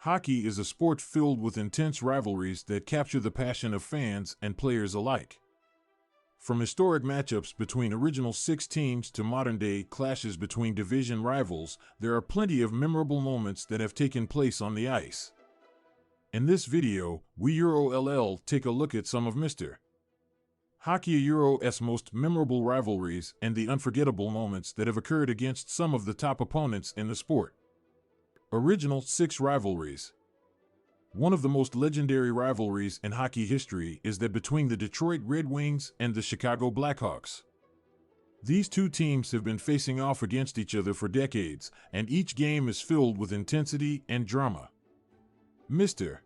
Hockey is a sport filled with intense rivalries that capture the passion of fans and players alike. From historic matchups between original six teams to modern-day clashes between division rivals, there are plenty of memorable moments that have taken place on the ice. In this video, we EuroLL take a look at some of Mr. Hockey Euro's most memorable rivalries and the unforgettable moments that have occurred against some of the top opponents in the sport. Original Six Rivalries. One of the most legendary rivalries in hockey history is that between the Detroit Red Wings and the Chicago Blackhawks. These two teams have been facing off against each other for decades, and each game is filled with intensity and drama. Mr.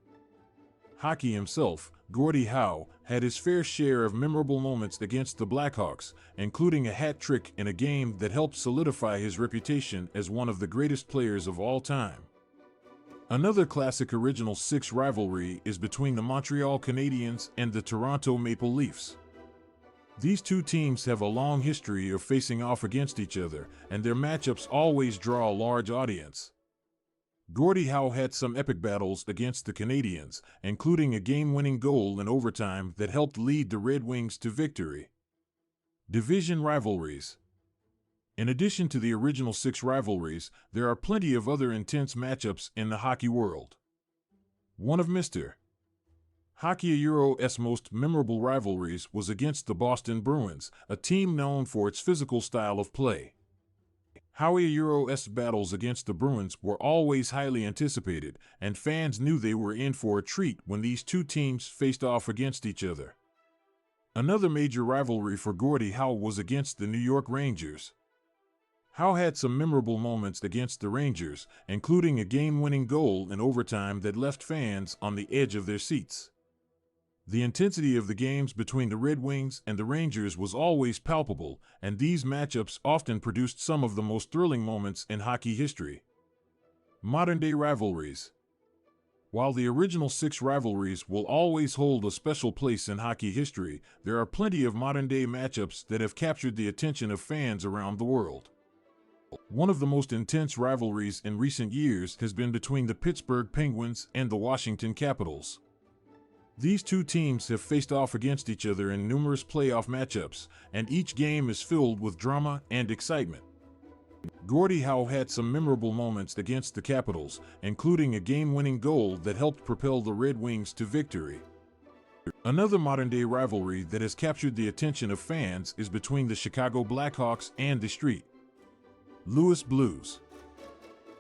Hockey himself, Gordie Howe, had his fair share of memorable moments against the Blackhawks, including a hat trick in a game that helped solidify his reputation as one of the greatest players of all time. Another classic Original Six rivalry is between the Montreal Canadiens and the Toronto Maple Leafs. These two teams have a long history of facing off against each other, and their matchups always draw a large audience. Gordie Howe had some epic battles against the Canadiens, including a game-winning goal in overtime that helped lead the Red Wings to victory. Division rivalries. In addition to the original six rivalries, there are plenty of other intense matchups in the hockey world. One of Mr. Hockey Euro's most memorable rivalries was against the Boston Bruins, a team known for its physical style of play. Hockey Euro's battles against the Bruins were always highly anticipated, and fans knew they were in for a treat when these two teams faced off against each other. Another major rivalry for Gordie Howe was against the New York Rangers. Howe had some memorable moments against the Rangers, including a game-winning goal in overtime that left fans on the edge of their seats. The intensity of the games between the Red Wings and the Rangers was always palpable, and these matchups often produced some of the most thrilling moments in hockey history. Modern-day rivalries. While the original six rivalries will always hold a special place in hockey history, there are plenty of modern-day matchups that have captured the attention of fans around the world. One of the most intense rivalries in recent years has been between the Pittsburgh Penguins and the Washington Capitals. These two teams have faced off against each other in numerous playoff matchups, and each game is filled with drama and excitement. Gordie Howe had some memorable moments against the Capitals, including a game-winning goal that helped propel the Red Wings to victory. Another modern-day rivalry that has captured the attention of fans is between the Chicago Blackhawks and the St. Louis Blues.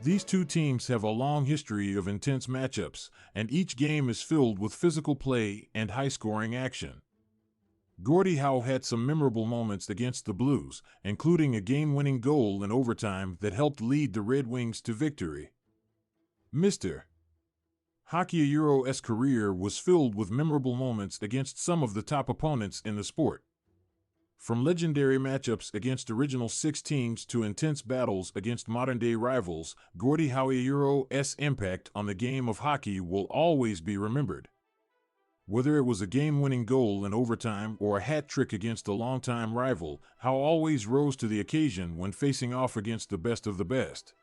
These two teams have a long history of intense matchups, and each game is filled with physical play and high-scoring action. Gordie Howe had some memorable moments against the Blues, including a game-winning goal in overtime that helped lead the Red Wings to victory. Mr. Hockey Euro's career was filled with memorable moments against some of the top opponents in the sport. From legendary matchups against original six teams to intense battles against modern-day rivals, Gordie Howe Euro's impact on the game of hockey will always be remembered. Whether it was a game-winning goal in overtime or a hat trick against a longtime rival, Howe always rose to the occasion when facing off against the best of the best.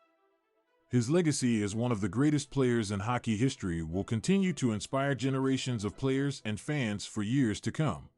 His legacy as one of the greatest players in hockey history will continue to inspire generations of players and fans for years to come.